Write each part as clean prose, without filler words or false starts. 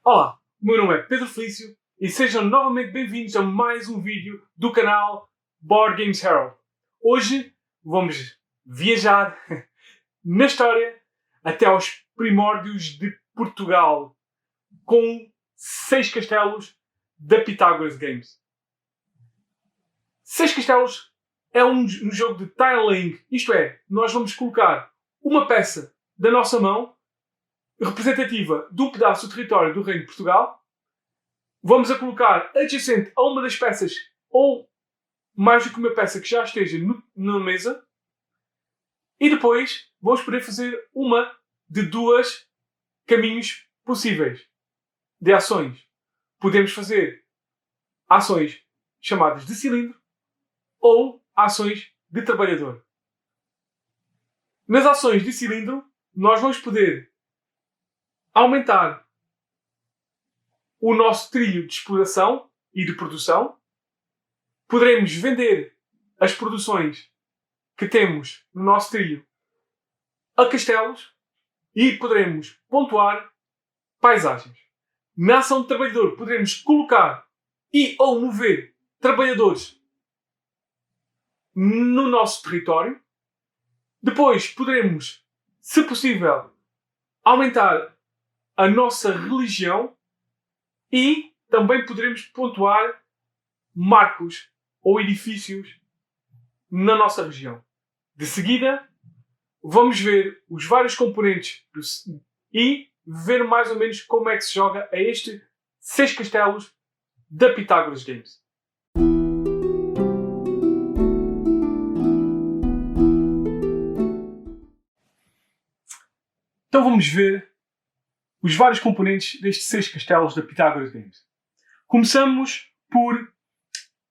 Olá, o meu nome é Pedro Felício e sejam novamente bem-vindos a mais um vídeo do canal Board Games Herald. Hoje vamos viajar na história até aos primórdios de Portugal com 6 castelos da Pythagoras Games. 6 castelos é um jogo de tiling, isto é, nós vamos colocar uma peça da nossa mão representativa de um pedaço do território do Reino de Portugal. Vamos a colocar adjacente a uma das peças ou mais do que uma peça que já esteja na mesa. E depois vamos poder fazer uma de 2 caminhos possíveis de ações. Podemos fazer ações chamadas de cilindro ou ações de trabalhador. Nas ações de cilindro, nós vamos poder aumentar o nosso trilho de exploração e de produção. Poderemos vender as produções que temos no nosso trilho a castelos e poderemos pontuar paisagens. Na ação de trabalhador, poderemos colocar e ou mover trabalhadores no nosso território. Depois poderemos, se possível, aumentar a nossa religião e também poderemos pontuar marcos ou edifícios na nossa região. De seguida, vamos ver os vários componentes e ver mais ou menos como é que se joga a estes 6 castelos da Pythagoras Games. Então vamos ver os vários componentes destes 6 castelos da Pythagoras Games. Começamos por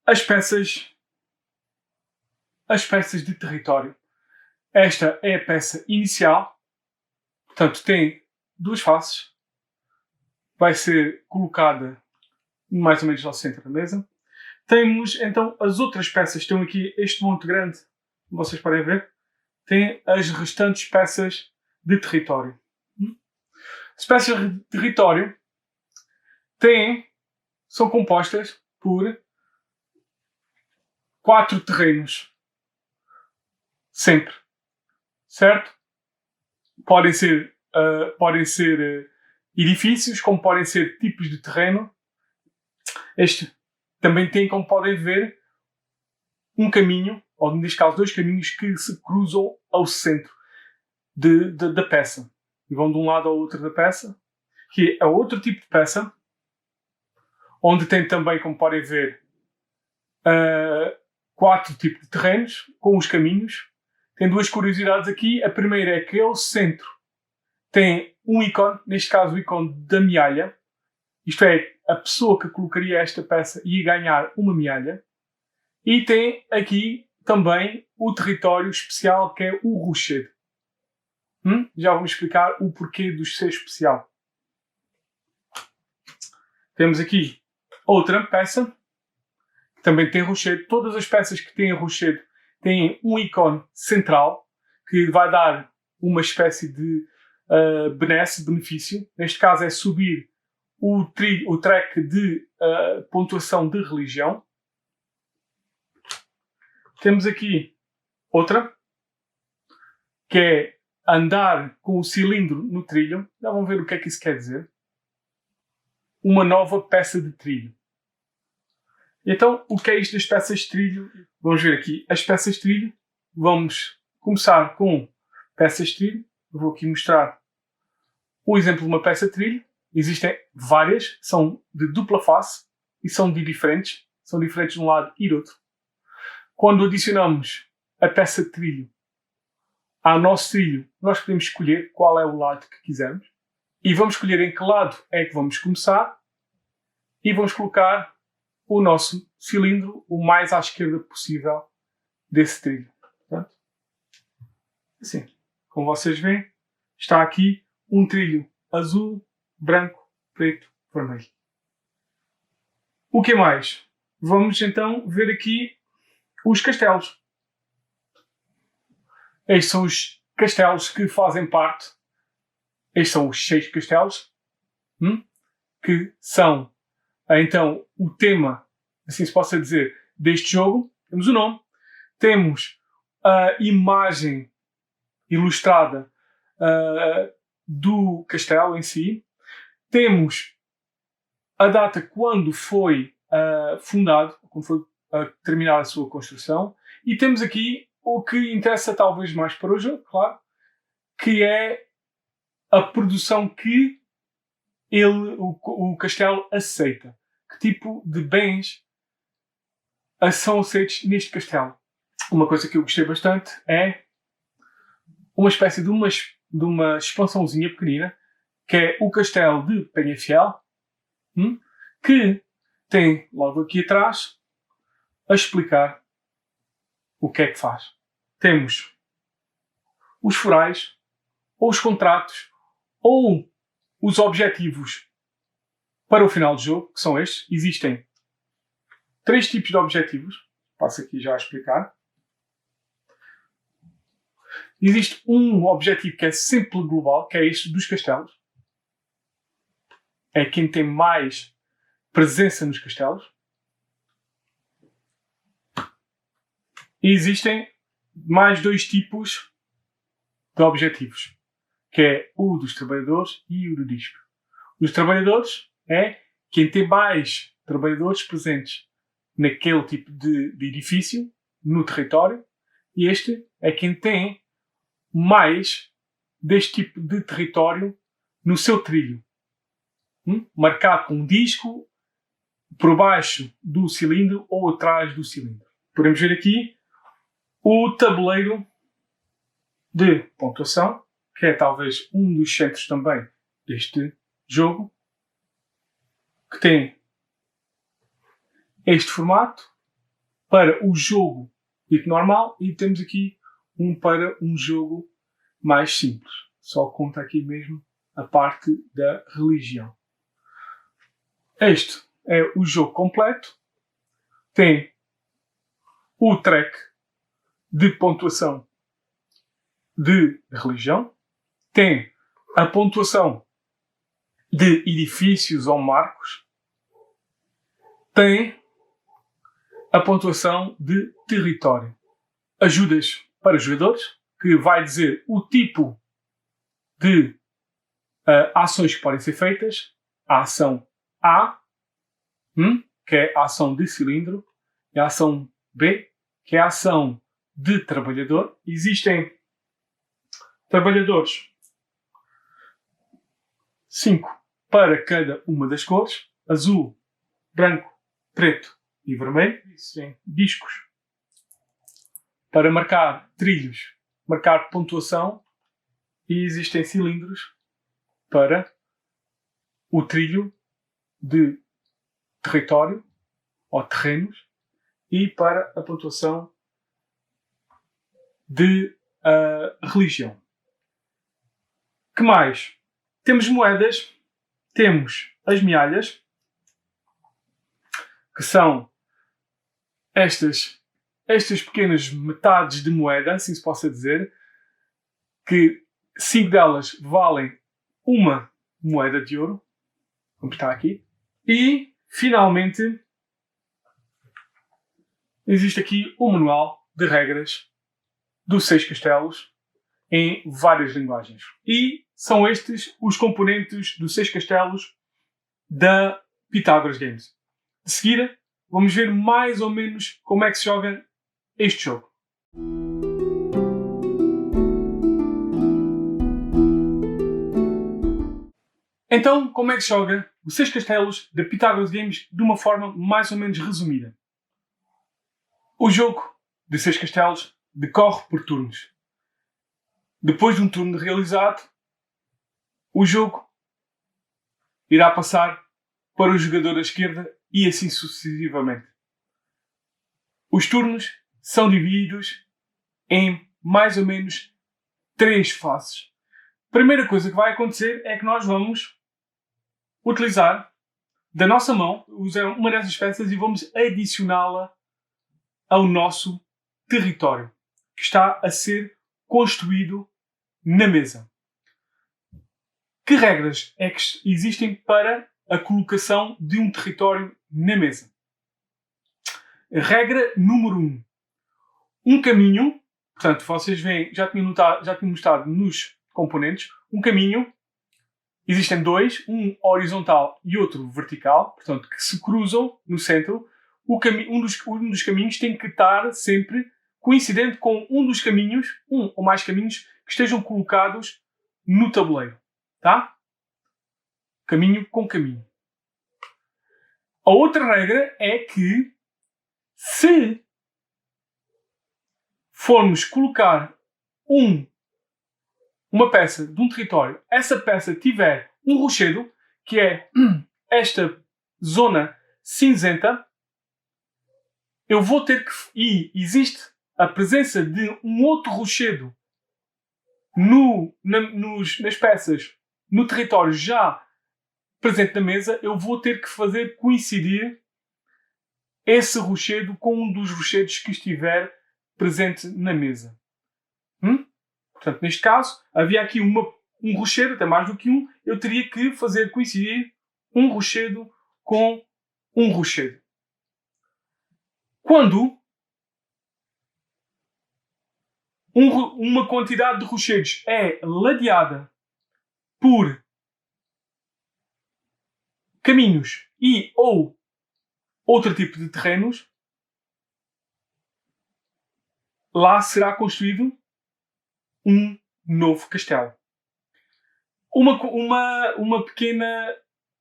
as peças de território. Esta é a peça inicial, portanto tem 2 faces. Vai ser colocada mais ou menos ao centro da mesa. Temos então as outras peças, estão aqui este monte grande, como vocês podem ver. Tem as restantes peças de território. As peças de território são compostas por 4 terrenos. Sempre. Certo? Podem ser edifícios, como podem ser tipos de terreno. Este também tem, como podem ver, um caminho, ou neste caso 2 caminhos que se cruzam ao centro da peça. E vão de um lado ao outro da peça, que é outro tipo de peça, onde tem também, como podem ver, 4 tipos de terrenos, com os caminhos. Tem 2 curiosidades aqui. A primeira é que o centro tem um ícone, neste caso o ícone da mealha. Isto é, a pessoa que colocaria esta peça ia ganhar uma mealha. E tem aqui também o território especial, que é o rochedo. Já vamos explicar o porquê do ser especial. Temos aqui outra peça, que também tem rochedo. Todas as peças que têm rochedo têm um ícone central, que vai dar uma espécie de benefício. Neste caso é subir o track de pontuação de religião. Temos aqui outra, que é andar com o cilindro no trilho. Já vão ver o que é que isso quer dizer. Uma nova peça de trilho. Então, o que é isto das peças de trilho? Vamos ver aqui as peças de trilho. Vamos começar com peças de trilho. Eu vou aqui mostrar o exemplo de uma peça de trilho. Existem várias, são de dupla face e são diferentes. São diferentes de um lado e do outro. Quando adicionamos a peça de trilho ao nosso trilho, nós podemos escolher qual é o lado que quisermos. E vamos escolher em que lado é que vamos começar. E vamos colocar o nosso cilindro o mais à esquerda possível desse trilho. Portanto, assim, como vocês veem, está aqui um trilho azul, branco, preto, vermelho. O que mais? Vamos então ver aqui os castelos. Estes são os castelos que fazem parte. Estes são os 6 castelos que são, então, o tema, assim se possa dizer, deste jogo. Temos o nome, temos a imagem ilustrada do castelo em si, temos a data quando foi fundado, quando foi terminar a sua construção, e temos aqui o que interessa talvez mais para o jogo, claro, que é a produção que o castelo aceita. Que tipo de bens são aceitos neste castelo. Uma coisa que eu gostei bastante é uma espécie de uma expansãozinha pequenina, que é o castelo de Penhafiel, que tem logo aqui atrás a explicar o que é que faz. Temos os forais, ou os contratos, ou os objetivos para o final do jogo, que são estes. Existem 3 tipos de objetivos. Passo aqui já a explicar. Existe um objetivo que é sempre global, que é este dos castelos. É quem tem mais presença nos castelos. E existem mais 2 tipos de objetivos, que é o dos trabalhadores e o do disco. Os trabalhadores é quem tem mais trabalhadores presentes naquele tipo de edifício, no território, e este é quem tem mais deste tipo de território no seu trilho. Marcado com um disco por baixo do cilindro ou atrás do cilindro. Podemos ver aqui o tabuleiro de pontuação, que é talvez um dos centros também deste jogo, que tem este formato para o jogo dito normal, e temos aqui um para um jogo mais simples. Só conta aqui mesmo a parte da religião. Este é o jogo completo. Tem o track de pontuação de religião. Tem a pontuação de edifícios ou marcos. Tem a pontuação de território. Ajudas para os jogadores, que vai dizer o tipo de ações que podem ser feitas. A ação A, que é a ação de cilindro, e a ação B, que é a ação de trabalhador. Existem trabalhadores 5 para cada uma das cores: azul, branco, preto e vermelho. Existem discos para marcar trilhos, marcar pontuação, e existem cilindros para o trilho de território ou terrenos e para a pontuação de religião. Que mais? Temos moedas, temos as mialhas, que são estas pequenas metades de moeda, assim se possa dizer, que 5 delas valem uma moeda de ouro, como está aqui. E, finalmente, existe aqui o manual de regras dos 6 castelos em várias linguagens. E são estes os componentes dos 6 castelos da Pythagoras Games. De seguida, vamos ver mais ou menos como é que se joga este jogo. Então, como é que se joga os 6 castelos da Pythagoras Games de uma forma mais ou menos resumida? O jogo de 6 castelos decorre por turnos. Depois de um turno realizado, o jogo irá passar para o jogador à esquerda e assim sucessivamente. Os turnos são divididos em mais ou menos 3 fases. A primeira coisa que vai acontecer é que nós vamos utilizar da nossa mão, usar uma dessas peças e vamos adicioná-la ao nosso território, que está a ser construído na mesa. Que regras é que existem para a colocação de um território na mesa. Regra número 1. Um caminho, portanto, vocês veem, já tinha mostrado nos componentes, um caminho, existem dois, um horizontal e outro vertical, portanto, que se cruzam no centro. Um dos caminhos tem que estar sempre coincidente com um dos caminhos, um ou mais caminhos, que estejam colocados no tabuleiro. Tá? Caminho com caminho. A outra regra é que, se formos colocar uma peça de um território, essa peça tiver um rochedo, que é esta zona cinzenta, eu vou ter que... E existe a presença de um outro rochedo nas peças, no território já presente na mesa, eu vou ter que fazer coincidir esse rochedo com um dos rochedos que estiver presente na mesa. Portanto, neste caso, havia aqui um rochedo, até mais do que um, eu teria que fazer coincidir um rochedo com um rochedo. Quando uma quantidade de rochedos é ladeada por caminhos e ou outro tipo de terrenos, lá será construído um novo castelo. Uma pequena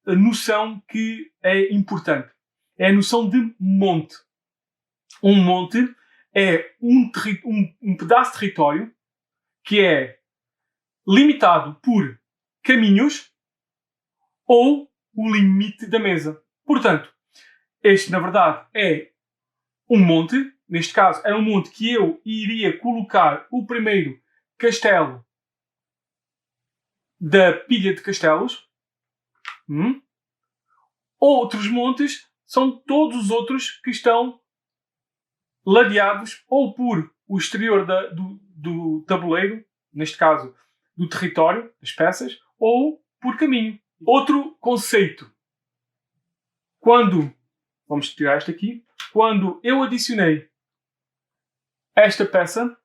noção que é importante é a noção de monte. Um monte é um pedaço de território que é limitado por caminhos ou o limite da mesa. Portanto, este, na verdade, é um monte. Neste caso, é um monte que eu iria colocar o primeiro castelo da pilha de castelos. Outros montes são todos os outros que estão ladeados ou por o exterior do tabuleiro, neste caso do território, das peças, ou por caminho. Outro conceito. Vamos tirar esta aqui. Quando eu adicionei esta peça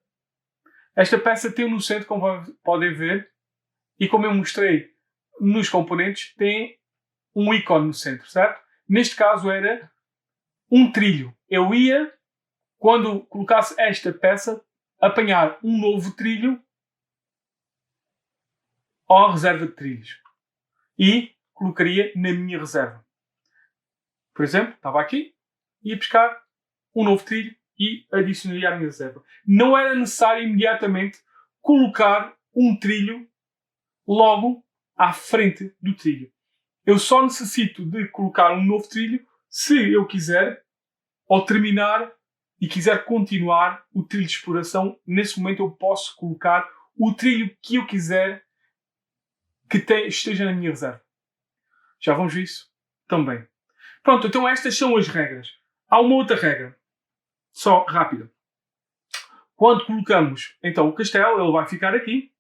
tem no centro, como podem ver, e como eu mostrei nos componentes, tem um ícone no centro, certo? Neste caso era um trilho. Eu ia, quando colocasse esta peça, apanhar um novo trilho à reserva de trilhos. E colocaria na minha reserva. Por exemplo, estava aqui, ia buscar um novo trilho e adicionaria à minha reserva. Não era necessário imediatamente colocar um trilho logo à frente do trilho. Eu só necessito de colocar um novo trilho se eu quiser, ao terminar e quiser continuar o trilho de exploração. Nesse momento eu posso colocar o trilho que eu quiser que esteja na minha reserva. Já vamos ver isso também. Pronto, então estas são as regras. Há uma outra regra, só rápida. Quando colocamos então o castelo, ele vai ficar aqui.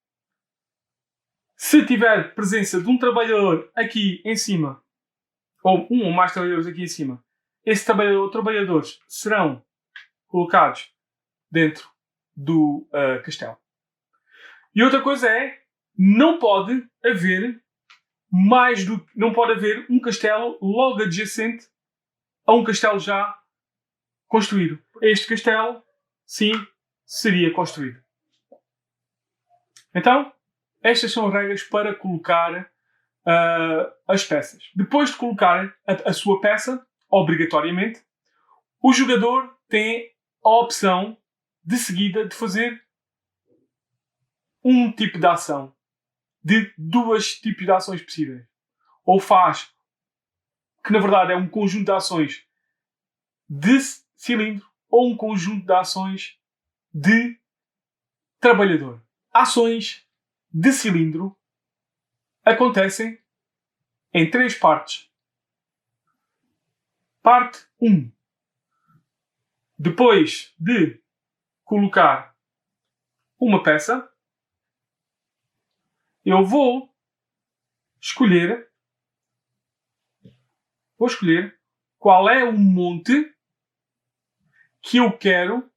Se tiver presença de um trabalhador aqui em cima, ou um ou mais trabalhadores aqui em cima, esses trabalhadores serão colocados dentro do castelo. E outra coisa é, não pode haver um castelo logo adjacente a um castelo já construído. Este castelo, sim, seria construído. Então, estas são as regras para colocar as peças. Depois de colocar a sua peça, obrigatoriamente, o jogador tem a opção de seguida de fazer um tipo de ação. De dois tipos de ações possíveis. Ou faz, que na verdade é um conjunto de ações de cilindro, ou um conjunto de ações de trabalhador. Ações de cilindro acontecem em 3 partes. Parte 1. Depois de colocar uma peça, eu vou escolher vou escolher qual é o monte que eu quero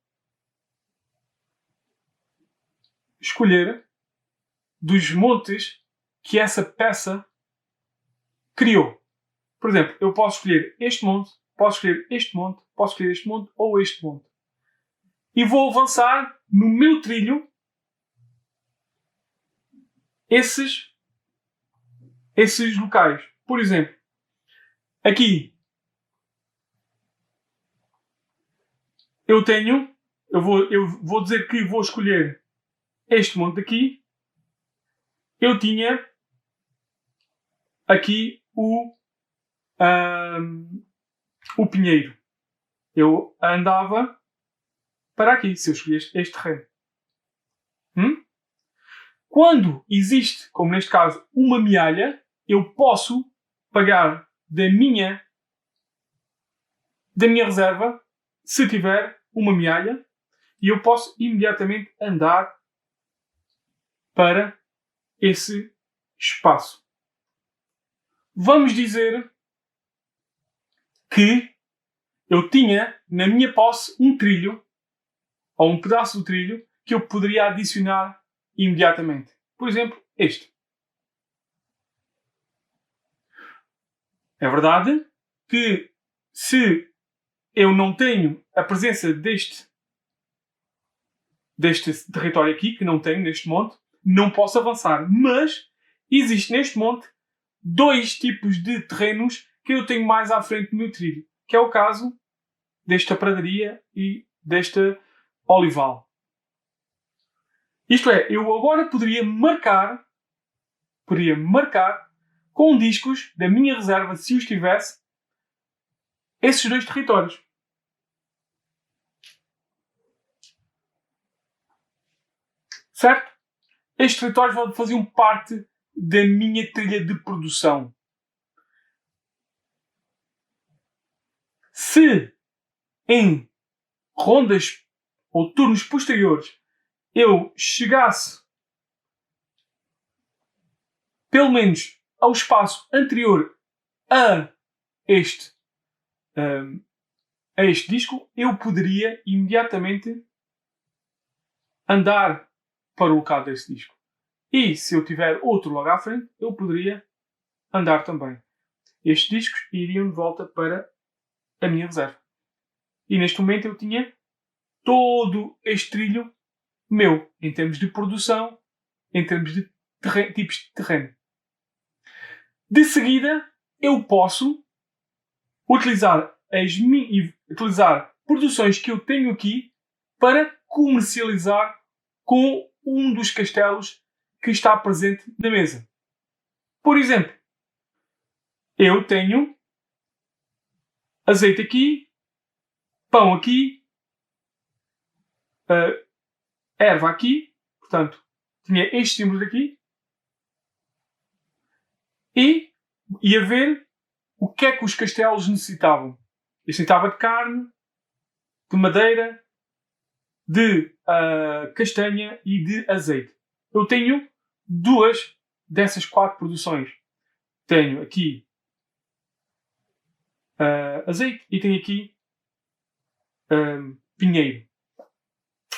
escolher dos montes que essa peça criou. Por exemplo, eu posso escolher este monte, posso escolher este monte, posso escolher este monte ou este monte. E vou avançar no meu trilho esses locais. Por exemplo, aqui eu vou dizer que vou escolher este monte aqui. Eu tinha aqui o pinheiro. Eu andava para aqui, se eu escolhesse este terreno. Quando existe, como neste caso, uma mealha, eu posso pagar da minha reserva, se tiver uma mealha, e eu posso imediatamente andar para esse espaço. Vamos dizer que eu tinha na minha posse um trilho, ou um pedaço do trilho, que eu poderia adicionar imediatamente. Por exemplo, este. É verdade que se eu não tenho a presença deste território aqui, que não tenho neste monte, não posso avançar. Mas existe neste monte 2 tipos de terrenos que eu tenho mais à frente do meu trilho, que é o caso desta pradaria e desta olival. Isto é, eu agora poderia marcar com discos da minha reserva, se os tivesse, esses 2 territórios. Certo? Estes territórios faziam parte da minha trilha de produção. Se em rondas ou turnos posteriores eu chegasse pelo menos ao espaço anterior a este disco, eu poderia imediatamente andar para o local desse disco. E se eu tiver outro logo à frente, eu poderia andar também. Estes discos iriam de volta para a minha reserva. E neste momento eu tinha todo este trilho meu, em termos de produção, em termos de tipos de terreno. De seguida, eu posso utilizar produções que eu tenho aqui para comercializar com um dos castelos que está presente na mesa. Por exemplo, eu tenho azeite aqui, pão aqui, erva aqui, portanto, tinha estes símbolos aqui, e ia ver o que é que os castelos necessitavam. Eu necessitava de carne, de madeira, de castanha e de azeite. Eu tenho 2 dessas 4 produções. Tenho aqui azeite e tenho aqui pinheiro.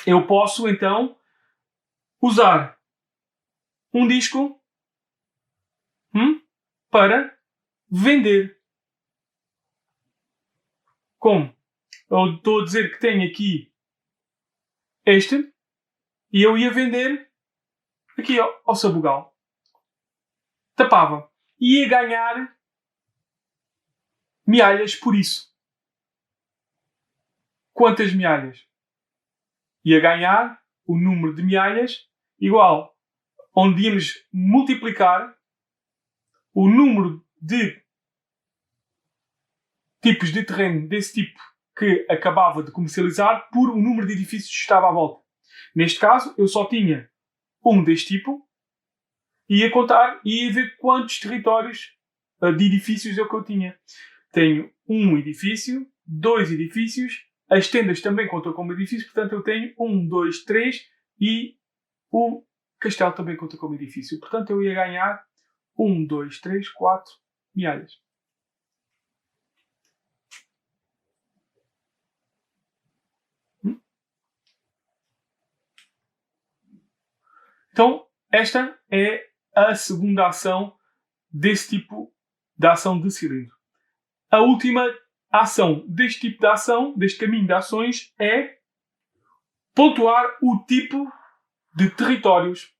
Eu posso então usar um disco para vender. Como? Eu estou a dizer que tenho aqui este e eu ia vender aqui ao sabugal. Tapava. E ia ganhar mialhas por isso. Quantas mialhas? Ia ganhar o número de mialhas igual, onde íamos multiplicar o número de tipos de terreno desse tipo que acabava de comercializar por o número de edifícios que estava à volta. Neste caso, eu só tinha um deste tipo e ia contar e ia ver quantos territórios de edifícios é o que eu tinha. Tenho um edifício, 2 edifícios, as tendas também contam como edifício, portanto eu tenho 1, 2, 3 e o castelo também conta como edifício. Portanto eu ia ganhar 1, 2, 3, 4 mialhas. Então, esta é a segunda ação desse tipo de ação de cilindro. A última ação deste tipo de ação, deste caminho de ações, é pontuar o tipo de territórios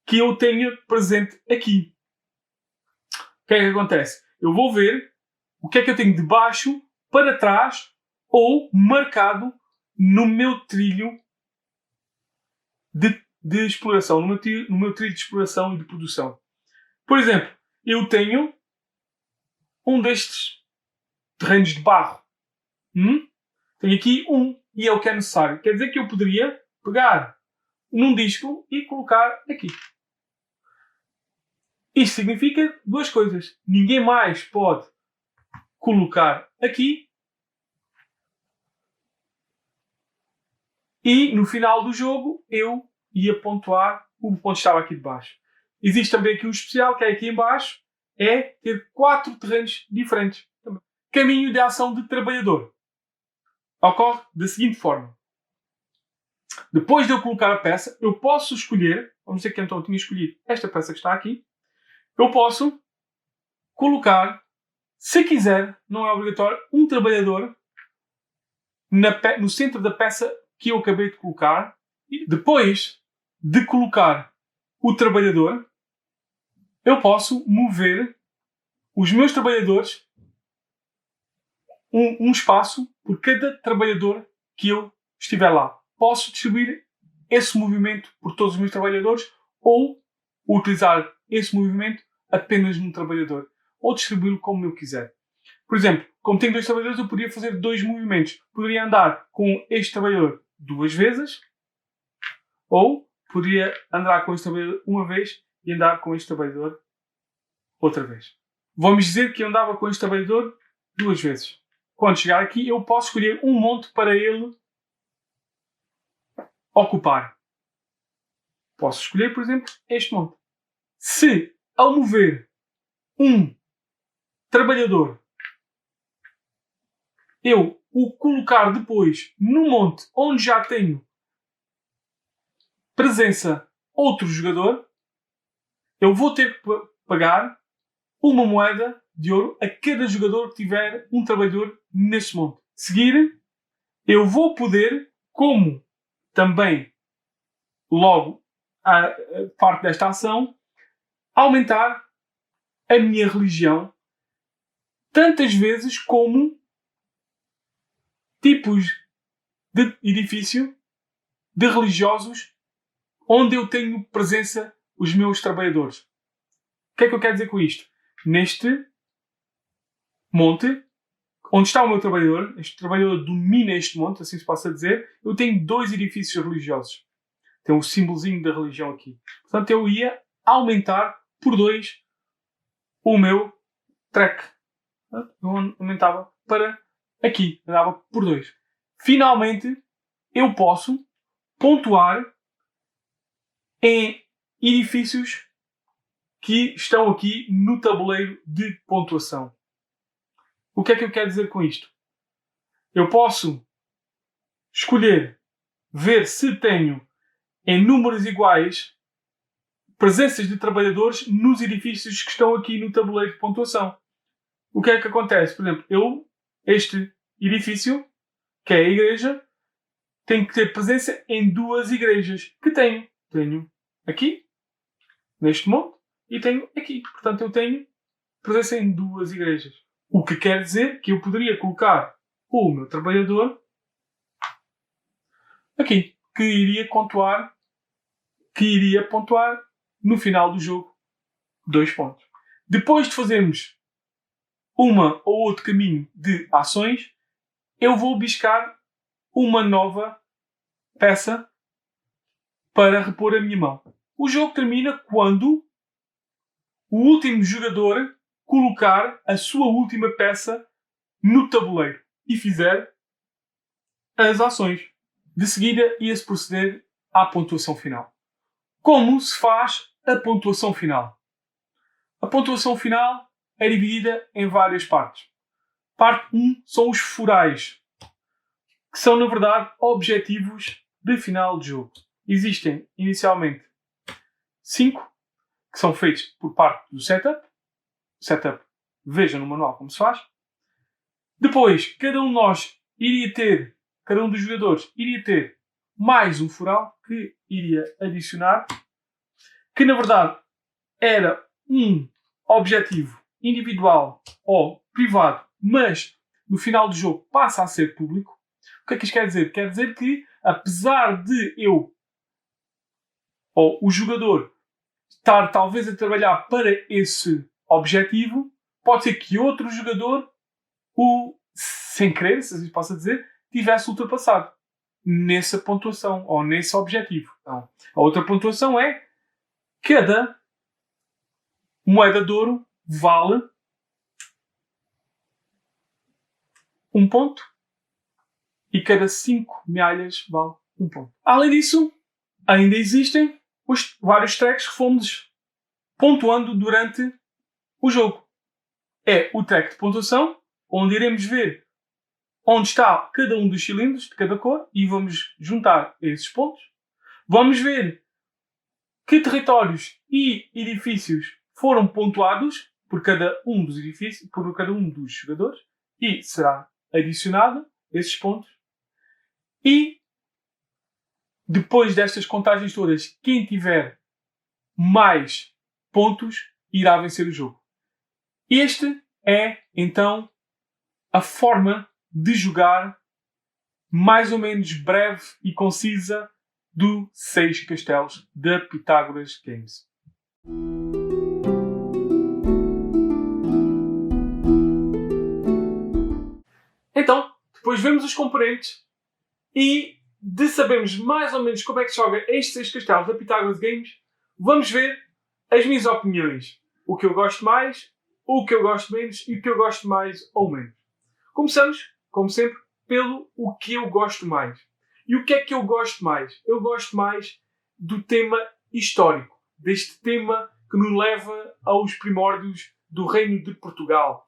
que eu tenha presente aqui. O que é que acontece? Eu vou ver o que é que eu tenho de baixo para trás ou marcado no meu trilho de exploração, no meu trilho de exploração e de produção. Por exemplo, eu tenho um destes terrenos de barro. Tenho aqui e é o que é necessário. Quer dizer que eu poderia pegar num disco e colocar aqui. Isto significa duas coisas. Ninguém mais pode colocar aqui e no final do jogo eu ia pontuar o ponto que estava aqui de baixo. Existe também aqui um especial que é aqui em baixo, é ter 4 terrenos diferentes. Caminho de ação de trabalhador. Ocorre da seguinte forma. Depois de eu colocar a peça, eu posso escolher, vamos dizer que então eu tinha escolhido esta peça que está aqui, eu posso colocar, se quiser, não é obrigatório, um trabalhador no centro da peça que eu acabei de colocar. E depois de colocar o trabalhador, eu posso mover os meus trabalhadores um espaço por cada trabalhador que eu estiver lá. Posso distribuir esse movimento por todos os meus trabalhadores ou utilizar esse movimento apenas num trabalhador ou distribuí-lo como eu quiser. Por exemplo, como tenho 2 trabalhadores, eu poderia fazer 2 movimentos. Poderia andar com este trabalhador 2 vezes ou poderia andar com este trabalhador uma vez e andar com este trabalhador outra vez. Vamos dizer que eu andava com este trabalhador 2 vezes. Quando chegar aqui, eu posso escolher um monte para ele ocupar. Posso escolher, por exemplo, este monte. Se, ao mover um trabalhador, eu o colocar depois no monte onde já tenho presença outro jogador, eu vou ter que pagar uma moeda de ouro a cada jogador que tiver um trabalhador nesse monte. De seguir, eu vou poder, como também logo a parte desta ação, aumentar a minha religião tantas vezes como tipos de edifício de religiosos onde eu tenho presença os meus trabalhadores. O que é que eu quero dizer com isto? Neste monte, onde está o meu trabalhador, este trabalhador domina este monte, assim se possa dizer, eu tenho 2 edifícios religiosos. Tem um símbolozinho da religião aqui. Portanto, eu ia aumentar por 2 o meu track. Eu aumentava para aqui. Andava por 2. Finalmente, eu posso pontuar em edifícios que estão aqui no tabuleiro de pontuação. O que é que eu quero dizer com isto? Eu posso escolher, ver se tenho em números iguais presenças de trabalhadores nos edifícios que estão aqui no tabuleiro de pontuação. O que é que acontece? Por exemplo, este edifício, que é a igreja, tem que ter presença em 2 igrejas. Que tenho? Tenho aqui, neste monte, e tenho aqui. Portanto, eu tenho presença em 2 igrejas. O que quer dizer que eu poderia colocar o meu trabalhador aqui, que iria pontuar no final do jogo 2 pontos. Depois de fazermos uma ou outro caminho de ações, eu vou buscar uma nova peça para repor a minha mão. O jogo termina quando o último jogador colocar a sua última peça no tabuleiro e fizer as ações. De seguida, ia-se proceder à pontuação final. Como se faz a pontuação final? A pontuação final é dividida em várias partes. Parte 1 são os forais, que são, na verdade, objetivos de final de jogo. Existem, inicialmente, 5 que são feitos por parte do setup. Setup, veja no manual como se faz. Depois, cada um dos jogadores iria ter mais um fural que iria adicionar, que na verdade era um objetivo individual ou privado, mas no final do jogo passa a ser público. O que é que isto quer dizer? Quer dizer que, apesar de ou o jogador, estar talvez a trabalhar para esse objetivo, pode ser que outro jogador, sem querer, se assim possa dizer, tivesse ultrapassado nessa pontuação ou nesse objetivo. Então, a outra pontuação é cada moeda de ouro vale 1 ponto e cada 5 medalhas vale 1 ponto. Além disso, ainda existem os vários tracks que fomos pontuando durante o jogo. É o track de pontuação, onde iremos ver onde está cada um dos cilindros de cada cor e vamos juntar esses pontos. Vamos ver que territórios e edifícios foram pontuados por cada um dos edifícios, por cada um dos jogadores, e será adicionado esses pontos. E depois destas contagens todas, quem tiver mais pontos irá vencer o jogo. Este é então a forma de jogar mais ou menos breve e concisa do 6 Castelos da Pythagoras Games. Então, depois vemos os componentes e de sabermos mais ou menos como é que se joga estes 6 Castelos da Pythagoras Games, vamos ver as minhas opiniões. O que eu gosto mais, o que eu gosto menos e o que eu gosto mais ou menos. Começamos, como sempre, pelo o que eu gosto mais. E o que é que eu gosto mais? Eu gosto mais do tema histórico. Deste tema que nos leva aos primórdios do Reino de Portugal.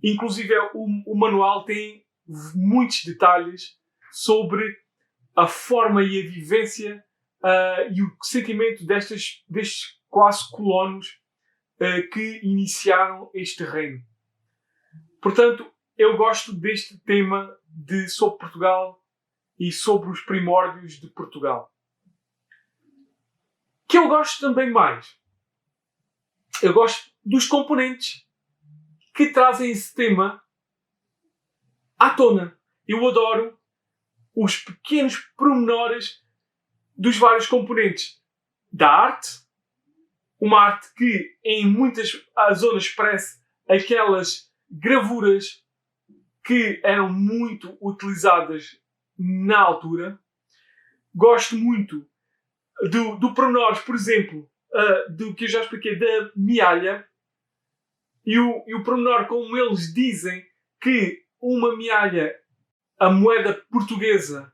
Inclusive, o manual tem muitos detalhes sobre a forma e a vivência e o sentimento destes quase colonos que iniciaram este reino. Portanto, eu gosto deste tema sobre Portugal e sobre os primórdios de Portugal. Que eu gosto também mais. Eu gosto dos componentes que trazem esse tema à tona. Eu adoro os pequenos pormenores dos vários componentes da arte. Uma arte que em muitas zonas parece aquelas gravuras que eram muito utilizadas na altura. Gosto muito do pormenor, por exemplo, do que eu já expliquei da mealha e o pormenor como eles dizem que uma mealha, a moeda portuguesa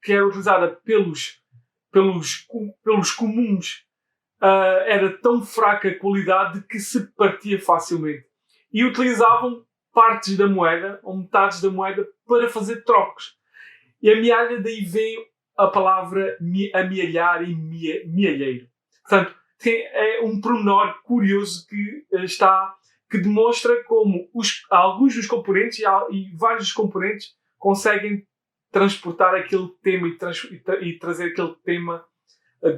que era utilizada pelos comuns, era tão fraca a qualidade que se partia facilmente. E utilizavam partes da moeda, ou metades da moeda, para fazer trocos. E a mealha, daí vem a palavra amealhar e mealheiro. Portanto, é um pormenor curioso que demonstra como alguns dos componentes e vários dos componentes conseguem transportar aquele tema e trazer aquele tema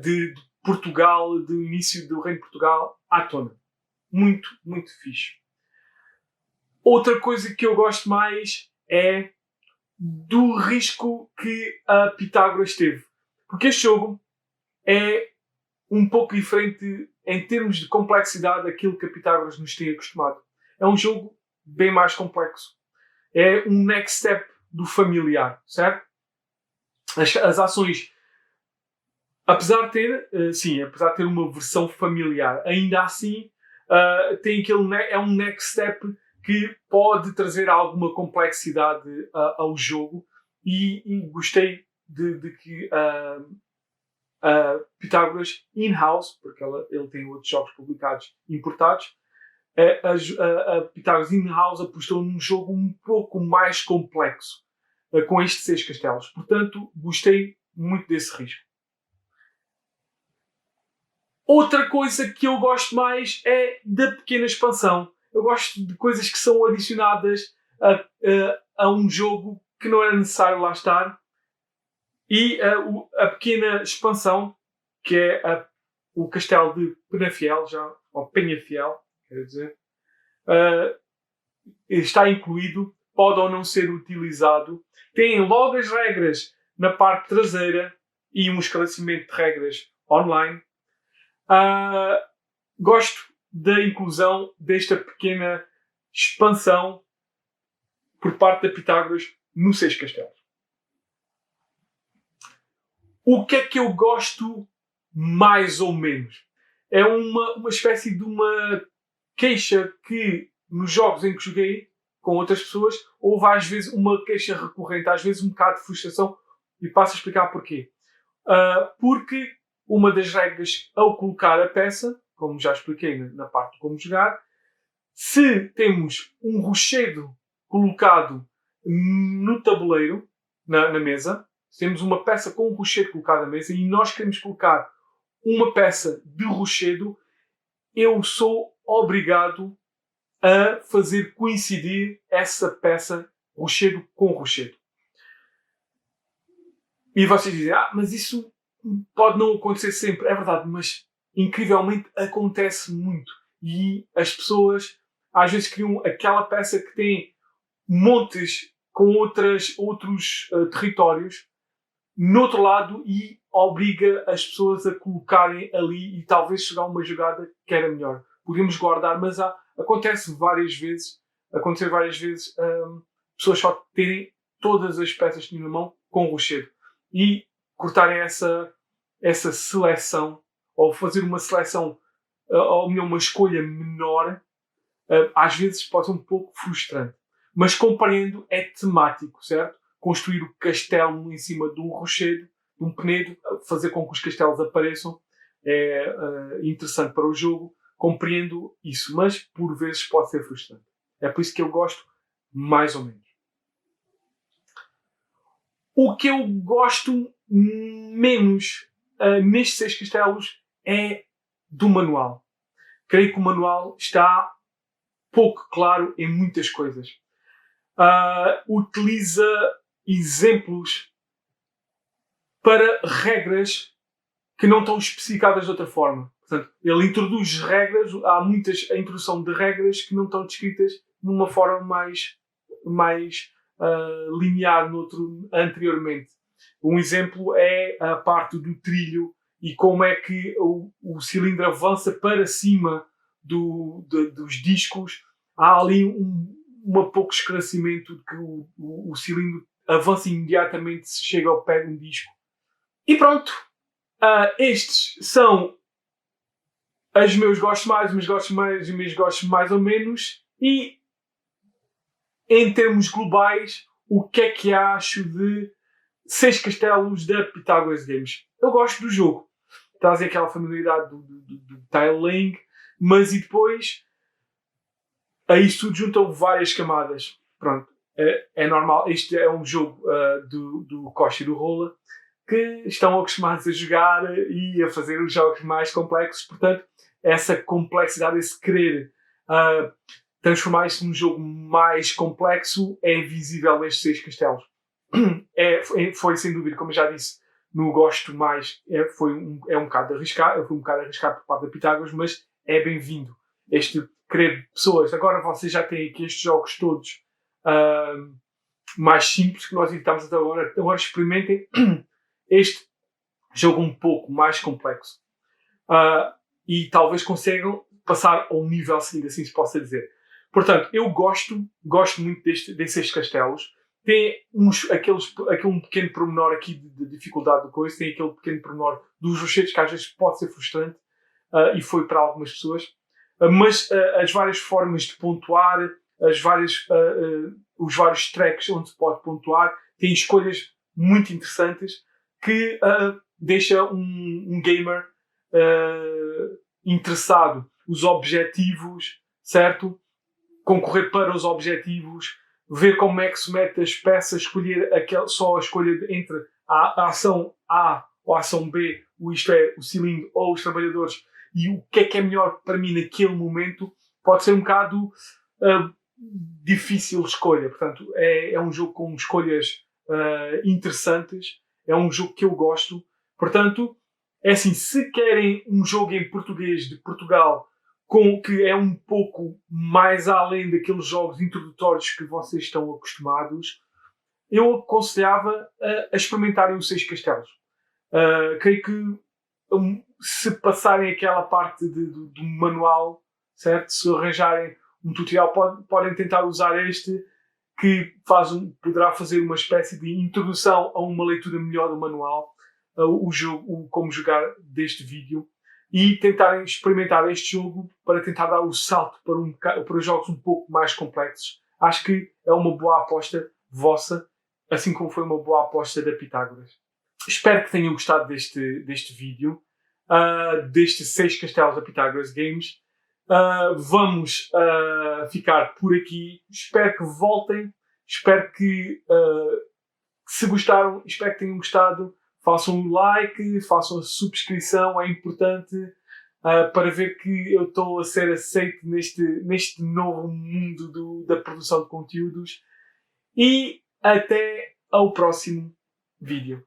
de Portugal, do início do Reino de Portugal, à tona. Muito, muito fixe. Outra coisa que eu gosto mais é do risco que a Pitágoras teve. Porque este jogo é um pouco diferente em termos de complexidade daquilo que a Pitágoras nos tem acostumado. É um jogo bem mais complexo. É um next step do familiar, certo? As ações, apesar de ter uma versão familiar, ainda assim tem é um next step que pode trazer alguma complexidade ao jogo e gostei de que Pitágoras in-house, porque ele tem outros jogos publicados importados, a Pitágoras in-house apostou num jogo um pouco mais complexo com estes 6 castelos. Portanto, gostei muito desse risco. Outra coisa que eu gosto mais é da pequena expansão. Eu gosto de coisas que são adicionadas a um jogo que não era necessário lá estar. E a pequena expansão, que é o castelo de Penafiel, ou Penhafiel, quer dizer, está incluído, pode ou não ser utilizado. Tem logo as regras na parte traseira e um esclarecimento de regras online. Gosto da inclusão desta pequena expansão por parte da Pitágoras no Seis Castelos. O que é que eu gosto mais ou menos? É uma espécie de uma queixa que nos jogos em que joguei com outras pessoas houve às vezes uma queixa recorrente, às vezes um bocado de frustração, e passo a explicar porquê. Porque uma das regras ao colocar a peça, como já expliquei na parte de como jogar, se temos um rochedo colocado no tabuleiro, na mesa, se temos uma peça com um rochedo colocado na mesa e nós queremos colocar uma peça de rochedo, eu sou obrigado a fazer coincidir essa peça rochedo com rochedo. E vocês dizem, mas isso pode não acontecer sempre. É verdade, mas incrivelmente acontece muito. E as pessoas às vezes criam aquela peça que tem montes com outros territórios no outro lado e obriga as pessoas a colocarem ali e talvez chegar a uma jogada que era melhor. Podemos guardar, mas acontece várias vezes pessoas só terem todas as peças que tinham na mão com rochedo e cortarem essa seleção ou fazer uma seleção ou uma escolha menor. Às vezes pode ser um pouco frustrante, mas compreendo, é temático, certo? Construir o castelo em cima de um rochedo, de um penedo, fazer com que os castelos apareçam é interessante para o jogo, compreendo isso, mas por vezes pode ser frustrante. É por isso que eu gosto mais ou menos. O que eu gosto menos nestes 6 castelos é do manual. Creio que o manual está pouco claro em muitas coisas. Utiliza exemplos para regras que não estão especificadas de outra forma. Portanto, ele introduz regras, há a introdução de regras que não estão descritas de uma forma mais linear anteriormente. Um exemplo é a parte do trilho e como é que o cilindro avança para cima dos discos. Há ali um pouco esclarecimento de que o cilindro avança imediatamente se chega ao pé de um disco. E pronto. Estes são os meus gostos mais, os meus gostos mais e os meus gostos mais ou menos. E em termos globais, o que é que acho de 6 castelos da Pythagoras Games? Eu gosto do jogo. Traz aquela familiaridade do tiling, mas e depois a isto tudo juntam várias camadas. Pronto, é normal. Este é um jogo do Costa e do Rola que estão acostumados a jogar e a fazer os jogos mais complexos. Portanto, essa complexidade, esse querer transformar isto num jogo mais complexo é visível nestes 6 castelos. Foi sem dúvida, como eu já disse, no gosto mais, foi um bocado arriscado por parte da Pitágoras, mas é bem-vindo. Este querer de pessoas, agora vocês já têm aqui estes jogos todos mais simples que nós editamos até agora experimentem este jogo um pouco mais complexo. E talvez consigam passar ao nível seguinte, assim se possa dizer. Portanto, eu gosto muito desses castelos. Tem aquele pequeno pormenor aqui de dificuldade do coisa, tem aquele pequeno pormenor dos rochedos que às vezes pode ser frustrante e foi para algumas pessoas. Mas as várias formas de pontuar, os vários tracks onde se pode pontuar, tem escolhas muito interessantes que deixa um gamer interessado. Os objetivos, certo? Concorrer para os objetivos, ver como é que se mete as peças, escolher só a escolha entre a ação A ou a ação B, isto é, o cilindro ou os trabalhadores, e o que é melhor para mim naquele momento, pode ser um bocado difícil escolha. Portanto, é um jogo com escolhas interessantes, é um jogo que eu gosto. Portanto, é assim, se querem um jogo em português de Portugal com que é um pouco mais além daqueles jogos introdutórios que vocês estão acostumados, eu aconselhava a experimentarem os Seis Castelos. Creio que se passarem aquela parte do manual, certo? Se arranjarem um tutorial, podem tentar usar este, que poderá fazer uma espécie de introdução a uma leitura melhor do manual, o jogo, como jogar deste vídeo, e tentarem experimentar este jogo para tentar dar o salto para jogos um pouco mais complexos. Acho que é uma boa aposta vossa, assim como foi uma boa aposta da Pitágoras. Espero que tenham gostado deste vídeo, destes 6 castelos da Pitágoras Games. Vamos ficar por aqui. Espero que voltem. Espero que, se gostaram, espero que tenham gostado. Façam um like, façam a subscrição, é importante para ver que eu estou a ser aceito neste novo mundo da produção de conteúdos. E até ao próximo vídeo.